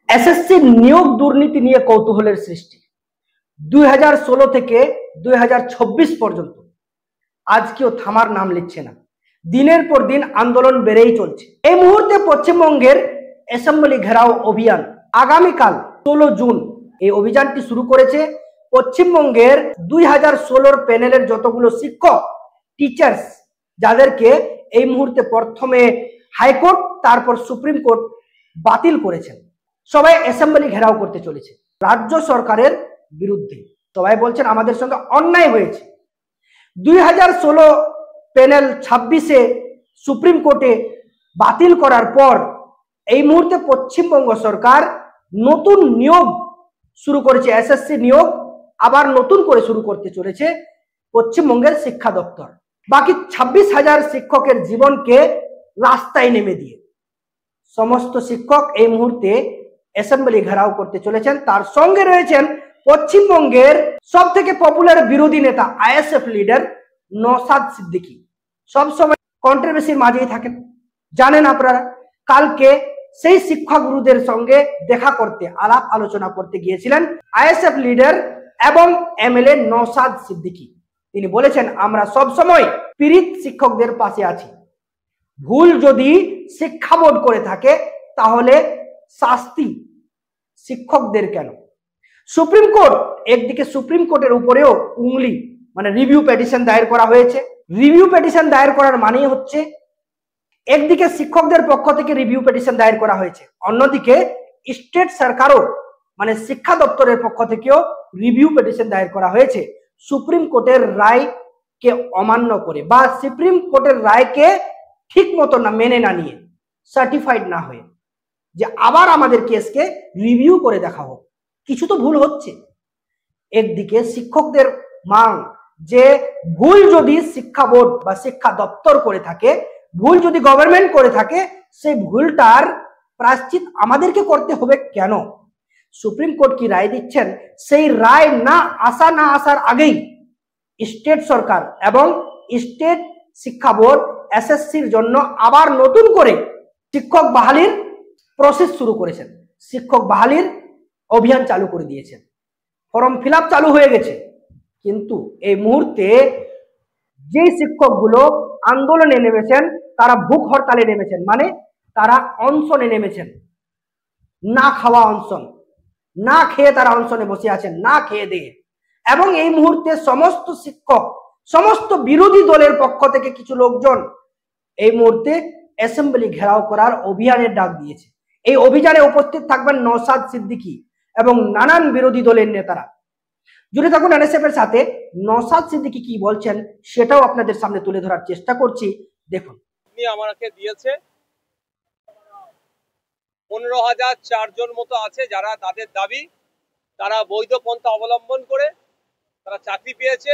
SSC নিয়োগ দুর্নীতি নিয়ে কৌতূহলের সৃষ্টি 2016 থেকে 2026 পর্যন্ত আজ কেউ থামার নাম লিখছে না। দিনের পর দিন আন্দোলন বেড়েই চলছে। এই মুহূর্তে পশ্চিমবঙ্গের অ্যাসেম্বলি ঘেরাও অভিযান আগামীকাল 16 জুন এই অভিযানটি শুরু করেছে পশ্চিমবঙ্গের 2016 প্যানেলের যতগুলো শিক্ষক টিচার্স, যাদেরকে এই মুহূর্তে প্রথমে হাইকোর্ট তারপর সুপ্রিম কোর্ট বাতিল করেছেন, সবাই অ্যাসেম্বলি ঘেরাও করতে চলেছে রাজ্য সরকারের বিরুদ্ধে। সবাই বলছেন আমাদের সঙ্গে অন্যায় হয়েছে। 2016 প্যানেল 26-এ সুপ্রিম কোর্টে বাতিল করার পর এই মুহূর্তে পশ্চিমবঙ্গ সরকার নতুন নিয়োগ শুরু করেছে। এসএসসি নিয়োগ আবার নতুন করে শুরু করতে চলেছে পশ্চিমবঙ্গের শিক্ষা দপ্তর। বাকি 26,000 শিক্ষকের জীবনকে রাস্তায় নেমে দিয়ে সমস্ত শিক্ষক এই মুহূর্তে অ্যাসেম্বলি ঘেরাও করতে চলেছেন। তার সঙ্গে রয়েছেন পশ্চিমবঙ্গের সব থেকে পপুলার বিরোধী নেতা আইএসএফ লিডার নওশাদ সিদ্দিকী। সবসময় কন্ট্রোভার্সির মাঝেই থাকেন। জানেন আপনারা, কালকে সেই শিক্ষাগুরুদের সঙ্গে দেখা করতে, আলাপ আলোচনা করতে গিয়েছিলেন আইএসএফ লিডার এবং এমএলএ নওশাদ সিদ্দিকী। তিনি বলেছেন আমরা সবসময় পীড়িত শিক্ষকদের পাশে আছি। ভুল যদি শিক্ষা বোর্ড করে থাকে তাহলে শাস্তি শিক্ষকদের কেন? সুপ্রিম কোর্ট, একদিকে সুপ্রিম কোর্টের উপরেও উংলি, মানে রিভিউ পিটিশন দায়ের করা হয়েছে। রিভিউ পিটিশন দায়ের করার মানেই হচ্ছে একদিকে শিক্ষকদের পক্ষ থেকে রিভিউ পিটিশন দায়ের করা হয়েছে, অন্যদিকে স্টেট সরকারও মানে শিক্ষা দপ্তরের পক্ষ থেকেও রিভিউ পিটিশন দায়ের করা হয়েছে সুপ্রিম কোর্টের রায়কে অমান্য করে বা সুপ্রিম কোর্টের রায়কে ঠিক মতো না মেনে না নিয়ে, সার্টিফাইড না হয়ে, যে আবার আমাদের কেসকে রিভিউ করে দেখা হোক। কিছু তো ভুল হচ্ছে। একদিকে শিক্ষকদের মাং যে ভুল যদি শিক্ষা বোর্ড বা শিক্ষা দপ্তর করে থাকে, ভুল যদি গভর্নমেন্ট করে থাকে, সেই ভুলটার প্রায়শ্চিত আমাদেরকে করতে হবে কেন? সুপ্রিম কোর্ট কি রায় দিচ্ছেন, সেই রায় না আসার আগেই স্টেট সরকার এবং স্টেট শিক্ষা বোর্ড এসএসসির জন্য আবার নতুন করে শিক্ষক বাহালির প্রসেস শুরু করেছেন। শিক্ষক বাহালির অভিযান চালু করে দিয়েছেন। ফর্ম ফিল আপ চালু হয়ে গেছে। কিন্তু এই মুহূর্তে যে শিক্ষকগুলো আন্দোলনে নেমেছেন তারা ভুখ হরতালে নেমেছেন, মানে তারা অনশনে নেমেছেন। না খাওয়া অনশন, না খেয়ে তারা অনশনে বসে আছেন, না খেয়ে দিয়ে। এবং এই মুহূর্তে সমস্ত শিক্ষক, সমস্ত বিরোধী দলের পক্ষ থেকে কিছু লোকজন এই মুহূর্তে অ্যাসেম্বলি ঘেরাও করার অভিযানের ডাক দিয়েছে। এই অভিযানে উপস্থিত থাকবেন নওশাদ সিদ্দিকী এবং নানান বিরোধী দলের নেতারা। জুড়ে থাকুন এনএসএফ এর সাথে। নওশাদ সিদ্দিকী কি বলছেন সেটাও আপনাদের সামনে তুলে ধরার চেষ্টা করছি, দেখুন। আমাকে দিয়েছে 15,004 জন মতো আছে যারা তাদের দাবি তারা বৈধ পন্থা অবলম্বন করে তারা চাকরি পেয়েছে,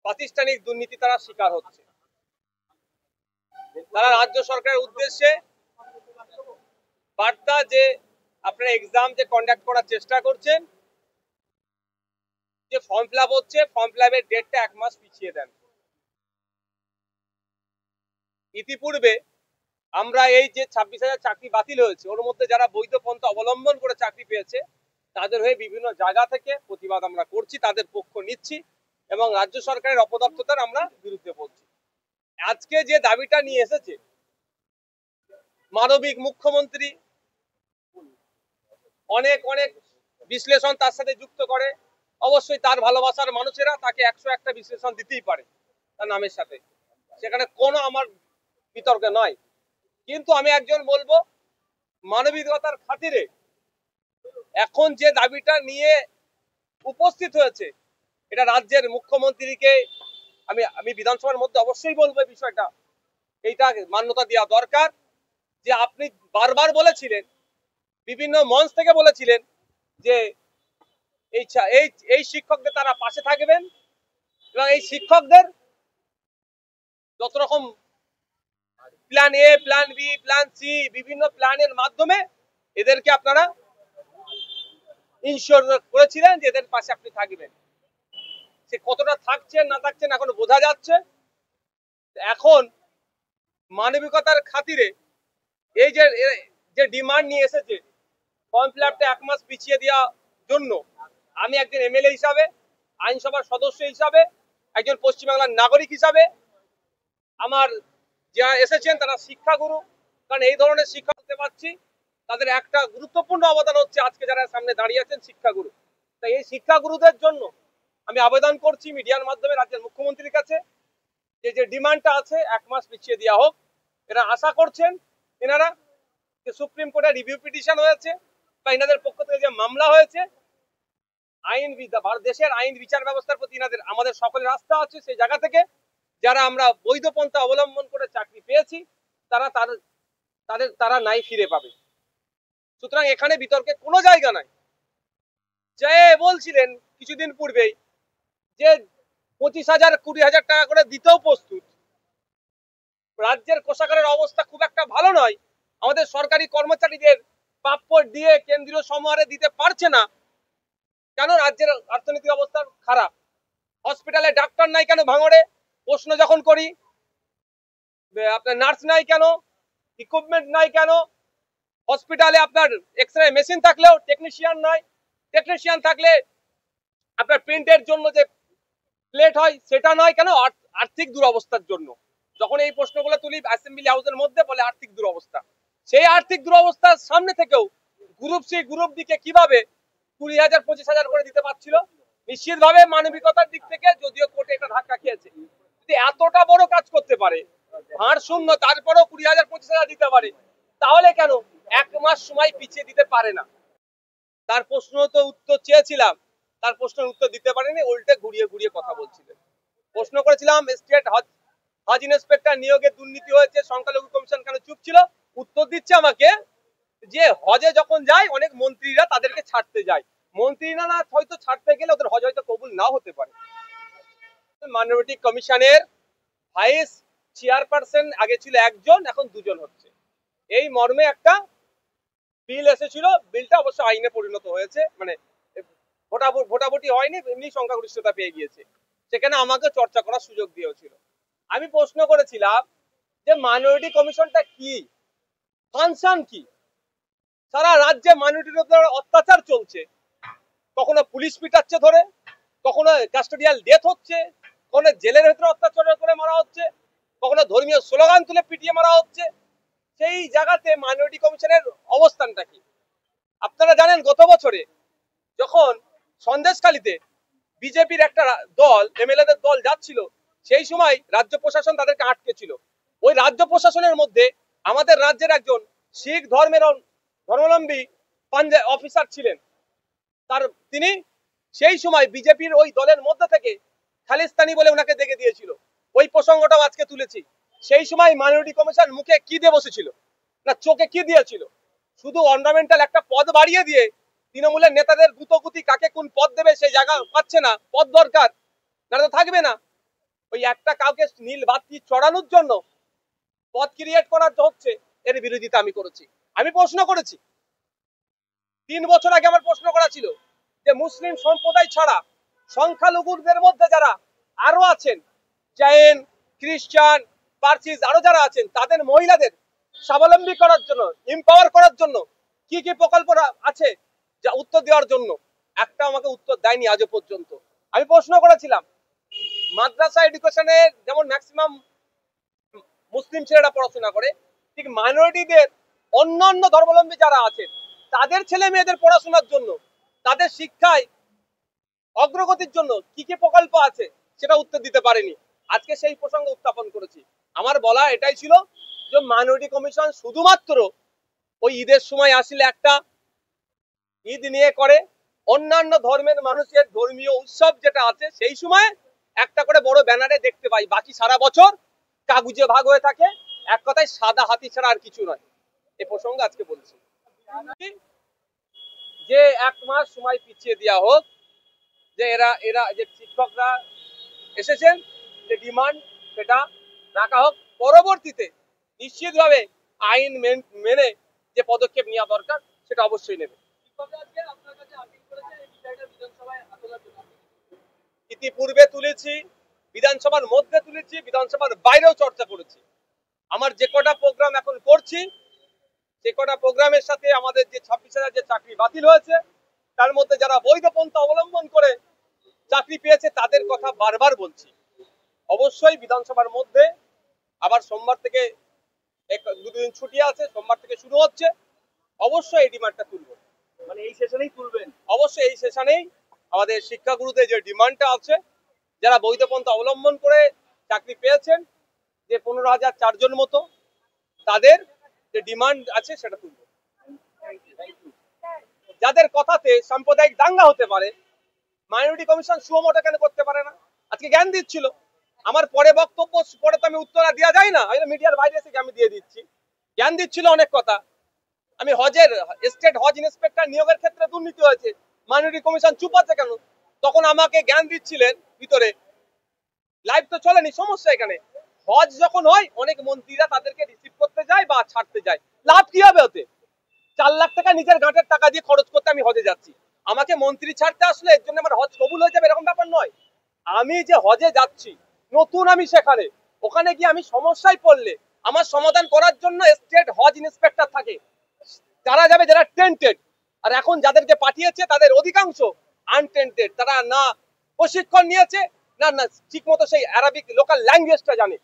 প্রাতিষ্ঠানিক দুর্নীতি তারা শিকার হচ্ছে। তারা রাজ্য সরকারের উদ্দেশ্যে বার্তা যে আপনারা এক্সাম যে কন্ডাক্ট করার চেষ্টা করছেন, যে ফর্ম ফিল আপ হচ্ছে, ফর্ম ফিল আপের ডেটটা 1 মাস পিছিয়ে দেন। ইতিপূর্বে আমরা এই যে 26,000 চাকরি বাতিল হয়েছে, ওর মধ্যে যারা বৈধ পন্থা অবলম্বন করে চাকরি পেয়েছে তাদের হয়ে বিভিন্ন জায়গা থেকে প্রতিবাদ আমরা করছি, তাদের পক্ষ নিচ্ছি এবং রাজ্য সরকারের অপদার্থতার আমরা বিরুদ্ধে বলছি। আজকে যে দাবিটা নিয়ে এসেছে মানবিক মুখ্যমন্ত্রী, অনেক অনেক বিশ্লেষণ তার সাথে যুক্ত করে। অবশ্যই তার ভালোবাসার মানুষেরা তাকে 101টা বিশ্লেষণ দিতেই পারে তার নামের সাথে, সেখানে কোনো আমার বিতর্ক নয়। কিন্তু আমি একজন বলবো, মানবিকতার খাতিরে এখন যে দাবিটা নিয়ে উপস্থিত হয়েছে, এটা রাজ্যের মুখ্যমন্ত্রীকে আমি বিধানসভার মধ্যে অবশ্যই বলবো বিষয়টা, এইটা মান্যতা দেওয়া দরকার। যে আপনি বারবার বলেছিলেন, বিভিন্ন মঞ্চ থেকে বলেছিলেন যে এই শিক্ষকদের তারা পাশে থাকবেন এবং এই শিক্ষকদের যত রকম plan A, plan B, plan C, বিভিন্ন প্ল্যানের মাধ্যমে এদেরকে আপনারা ইনশিওর করেছিলেন যে এদের পাশে আপনি থাকবেন। সে কতটা থাকছেন না থাকছেন এখন বোঝা যাচ্ছে। এখন মানবিকতার খাতিরে এই যে যে ডিমান্ড নিয়ে এসেছে ফর্ম ফিল আপটা 1 মাস পিছিয়ে দেওয়ার জন্য, আমি একজন এমএলএ হিসাবে, আইনসভার সদস্য হিসাবে, একজন পশ্চিমবাংলার নাগরিক হিসাবে, আমার যারা এসেছেন তারা শিক্ষাগুরু, কারণ এই ধরনের শিক্ষা দিতে পারছি তাদের একটা গুরুত্বপূর্ণ অবদান হচ্ছে আজকে যারা সামনে দাঁড়িয়ে আছেন শিক্ষাগুরু। তাই এই শিক্ষাগুরুদের জন্য আমি আবেদন করছি মিডিয়ার মাধ্যমে রাজ্যের মুখ্যমন্ত্রীর কাছে যে ডিমান্ডটা আছে 1 মাস পিছিয়ে দেওয়া হোক। এরা আশা করছেন এনারা যে সুপ্রিম কোর্টে রিভিউ পিটিশন হয়েছে বা এনাদের পক্ষ থেকে যে মামলা হয়েছে, দেশের আইন বিচার ব্যবস্থার প্রতি আমাদের সকলের আস্থা আছে। সেই জায়গা থেকে যারা আমরা বৈধ পন্থা অবলম্বন করে চাকরি পেয়েছি তারা নাই ফিরে পাবে। সুতরাং এখানে বিতর্কের কোনো জায়গা নাই। যে বলছিলেন কিছুদিন পূর্বেই যে 25,000 20,000 টাকা করে দিতেও প্রস্তুত, রাজ্যের কোষাগারের অবস্থা খুব একটা ভালো নয়, আমাদের সরকারি কর্মচারীদের প্রাপ্য দিয়ে কেন্দ্রীয় সমহারে দিতে পারছে না কেন? রাজ্যের অর্থনৈতিক অবস্থা খারাপ। হসপিটালে ডাক্তার নাই কেন ভাঙড়ে? প্রশ্ন যখন করি। আপনার নার্স নাই কেন? ইকুইপমেন্ট নাই কেন? হসপিটালে আপনার এক্সরে মেশিন থাকলেও টেকনিশিয়ান নাই। টেকনিশিয়ান থাকলে আপনার প্রিন্টের জন্য যে প্লেট হয় সেটা নয় কেন? আর্থিক দুরবস্থার জন্য। যখন এই প্রশ্নগুলো তুলি অ্যাসেম্বলি হাউসের মধ্যে বলে আর্থিক দুরবস্থা, সেই আর্থিক দুরবস্থার সামনে থেকেও গ্রুপ সি গ্রুপ ডিকে কিভাবে 20,000 25,000 করে দিতে পারছিল? নিশ্চিতভাবে মানবিকতার দিক থেকে যদিও কোর্টে এটা ধাক্কা খেয়েছে, যদি এতটা বড় কাজ করতে পারে ভাঁড় শূন্য তারপরেও 20,000 25,000 দিতে পারে, তাহলে কেন 1 মাস সময় পিছিয়ে দিতে পারে না? তার প্রশ্ন তো উত্তর চেয়েছিলাম, তার প্রশ্নের উত্তর দিতে পারেনি, উল্টে ঘুরিয়ে ঘুরিয়ে কথা বলছিলেন। প্রশ্ন করেছিলাম স্টেট হজ ইন্সপেক্টর নিয়োগে দুর্নীতি হয়েছে, সংখ্যালঘু কমিশন কেন চুপ ছিল? উত্তর দিচ্ছে আমাকে যে হজে যখন যায় অনেক মন্ত্রীরা তাদেরকে ছাড়তে যায়, মন্ত্রীরা না হয়তো ছাড়তে গেলে ওদের হজ হয়তো কবুল নাও হতে পারে। মাইনরিটি কমিশনের ভাইস চেয়ারপারসন আগে ছিল একজন, এখন 2 জন হচ্ছে। এই মর্মে একটা বিল এসেছিল, বিলটা অবশ্য আইনে পরিণত হয়েছে, মানে ভোটাভুটি হয়নি, এমনি সংখ্যাগরিষ্ঠতা পেয়ে গিয়েছে। সেখানে আমাকে চর্চা করার সুযোগ দিয়েছিল। আমি প্রশ্ন করেছিলাম যে মাইনরিটি কমিশনটা কি, ফাংশন কি? সারা রাজ্যে মাইনরিটির উপর অত্যাচার চলছে, কখনো পুলিশ পিটাচ্ছে ধরে, কখনো কাস্টোডিয়াল ডেথ হচ্ছে, কখনো জেলের ভেতরে অত্যাচার করে মারা হচ্ছে, কখনো ধর্মীয় স্লোগান তুলে পিটিয়ে মারা হচ্ছে। সেই জায়গাতে মাইনরিটি কমিশনের অবস্থানটা কি? আপনারা জানেন গত বছরে যখন সন্দেশখালীতে বিজেপির একটা দল এমএলএদের দল যাচ্ছিল, সেই সময় রাজ্য প্রশাসন তাদেরকে আটকে ছিল। ওই রাজ্য প্রশাসনের মধ্যে আমাদের রাজ্যের একজন শিখ ধর্মাবলম্বী পাঞ্জাব অফিসার ছিলেন। তিনি সেই সময় বিজেপির ওই দলের মধ্যে থেকে খালিস্তানি বলে ওনাকে দেখে দিয়েছিল। ওই প্রসঙ্গটাও আজকে তুলেছি। সেই সময় মাইনরিটি কমিশন মুখে কি দিয়ে বসেছিল, না চোখে কি দিয়েছিল? শুধু অর্নামেন্টাল একটা পদ বাড়িয়ে দিয়ে তৃণমূলের নেতাদের গুতগুতি কাকে কোন পদ দেবে সেই জায়গা পাচ্ছে না, পদ দরকার, তারা তো থাকবে না। ওই একটা কাউকে নীল বাতি চড়ানোর জন্য পদ ক্রিয়েট করার হচ্ছে, এর বিরোধিতা আমি করেছি। আমি প্রশ্ন করেছি 3 বছর আগে, আমার প্রশ্ন করা ছিল যে মুসলিম সম্প্রদায় ছাড়া সংখ্যালঘুদের মধ্যে যারা আরো আছেন, জৈন, খ্রিস্টান, পার্সিস আরো যারা আছেন, তাদের মহিলাদের স্বাবলম্বী করার জন্য, এম্পাওয়ার করার জন্য কি কি প্রকল্প আছে যা উত্তর দেওয়ার জন্য একটা আমাকে উত্তর দেয়নি আজও পর্যন্ত। আমি প্রশ্ন করেছিলাম মাদ্রাসা এডুকেশনে যেমন ম্যাক্সিমাম মুসলিম ছেলেরা পড়াশোনা করে, ঠিক মাইনরিটিদের অন্যান্য ধর্মাবলম্বী যারা আছেন তাদের ছেলে মেয়েদের পড়াশোনার জন্য, তাদের শিক্ষায় অগ্রগতির জন্য কি কি প্রকল্প আছে সেটা উত্তর দিতে পারেনি। আজকে সেই প্রসঙ্গ উত্থাপন করেছি। আমার বলা এটাই ছিল যে মাইনরিটি কমিশন শুধুমাত্র ওই ঈদের সময় আসলে একটা ঈদ নিয়ে করে, অন্যান্য ধর্মের মানুষের ধর্মীয় উৎসব যেটা আছে সেই সময় একটা করে বড় ব্যানারে দেখতে পাই, বাকি সারা বছর কাগুজে ভাগ হয়ে থাকে। এক কথায় সাদা হাতি ছাড়া আর কিছু নয়। এই প্রসঙ্গে আজকে বলছি যে 1 মাস সময় পিছিয়ে দেওয়া হোক, যে এরা যে শিক্ষকরা এসেছেন যে ডিমান্ড সেটা রাখা হোক, পরবর্তীতে নিশ্চিতভাবে আইন মেনে যে পদক্ষেপ নেওয়া দরকার সেটা অবশ্যই নেবে। ইতিপূর্বে তুলেছি, বিধানসভার মধ্যে তুলেছি, বিধানসভার বাইরেও চর্চা করেছি। আমার যে কটা প্রোগ্রাম এখন করছি যে কটা প্রোগ্রামের সাথে আমাদের যে 26,000 যে চাকরি বাতিল হয়েছে, তার মধ্যে যারা বৈধ পন্থা অবলম্বন করে চাকরি পেয়েছে তাদের কথা বারবার বলছি। অবশ্যই বিধানসভার মধ্যে আবার সোমবার থেকে দুদিন ছুটি আছে, সোমবার থেকে শুরু হচ্ছে, অবশ্যই এই ডিমান্ডটা তুলবো। মানে এই সেশনেই তুলবেন? অবশ্যই এই সেশনেই আমাদের শিক্ষাগুরুদের যে ডিমান্ডটা আছে, যারা বৈধ পন্থা অবলম্বন করে চাকরি পেয়েছেন, যে 15,004 জন মতো, তাদের যে ডিমান্ড আছে সেটা তুলব। যাদের কথাতে সাম্প্রদায়িক দাঙ্গা হতে পারে, মাইনরিটি কমিশন সুমোটো কেন করতে পারে না? আজকে জ্ঞান দিচ্ছিল, আমার পরে বক্তব্য পরে তো আমি উত্তর দেওয়া যায় না, মিডিয়ার বাইরে এসে আমি দিয়ে দিচ্ছি। জ্ঞান দিচ্ছিল অনেক কথা। আমি হজের স্টেট হজ ইন্সপেক্টর নিয়োগের ক্ষেত্রে দুর্নীতি হয়েছে, মাইনরিটি কমিশন চুপ আছে কেন? তখন আমাকে জ্ঞান দিচ্ছিলেন ভিতরে, লাইভ তো চলেনি। সমস্যা এখানে হজ যখন হয় অনেক মন্ত্রীরা তাদেরকে রিসিভ করতে যায় বা ছাড়তে যায়, লাভ কি হবে ওতে? 4 লাখ টাকা নিজের গাঁটের টাকা দিয়ে খরচ করতে আমি হজে যাচ্ছি, আমাকে মন্ত্রী ছাড়তে আসলে এর জন্য আমার হজ কবুল হয়ে যাবে এরকম ব্যাপার নয়। আমি যে হজে যাচ্ছি নতুন, আমি সেখানে ওখানে গিয়ে আমি সমস্যায় পড়লে আমার সমাধান করার জন্য স্টেট হজ ইন্সপেক্টর থাকে, তারা যাবে যারা টেন্টেড। আর এখন যাদেরকে পাঠিয়েছে তাদের অধিকাংশ আনটেন্টেড, তারা না প্রশিক্ষণ নিয়েছে না না ঠিক মতো সেই আরবিক লোকাল ল্যাঙ্গুয়েজটা জানে।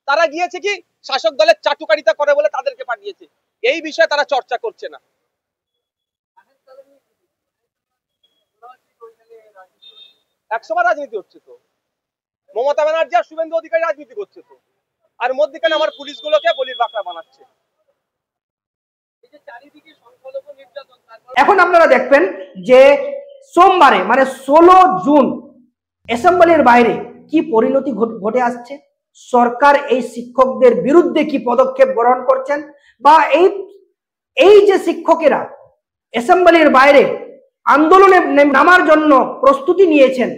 তারা গিয়েছে কি শাসক দলের চাটুকারিতা করে বলে তাদেরকে পাঠিয়েছে, এই বিষয়ে তারা চর্চা করছে না। 100 বার রাজনীতি হচ্ছে তো, মমতা ব্যানার্জি আর শুভেন্দু অধিকারী রাজনীতি করছে তো, আর মধ্যখানে আমার পুলিশগুলোকে বলির বাঁকড়া বানাচ্ছে। এখন আপনারা দেখবেন যে সোমবারে মানে 16 জুন অ্যাসেম্বলির বাইরে কি পরিণতি ঘটে আসছে, সরকার এই শিক্ষকদের বিরুদ্ধে কি পদক্ষেপ গ্রহণ করছেন, বা এই যে শিক্ষকেরা অ্যাসেম্বলির বাইরে আন্দোলনে নামার জন্য প্রস্তুতি নিয়েছেন,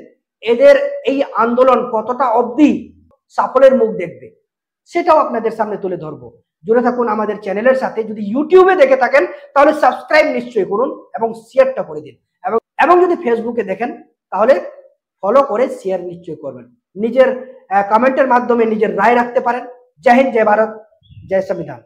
এদের এই আন্দোলন কতটা অবধি সাফল্যের মুখ দেখবে সেটাও আপনাদের সামনে তুলে ধরবো। জুড়ে থাকুন আমাদের চ্যানেলের সাথে। যদি ইউটিউবে দেখে থাকেন তাহলে সাবস্ক্রাইব নিশ্চয়ই করুন এবং শেয়ারটা করে দিন, এবং যদি ফেসবুকে দেখেন তাহলে ফলো করে শেয়ার নিশ্চয়ই করবেন। নিজের কমেন্টের মাধ্যমে নিজের রায় রাখতে পারেন। জয় হিন্দ, জয় ভারত, জয় সংবিধান।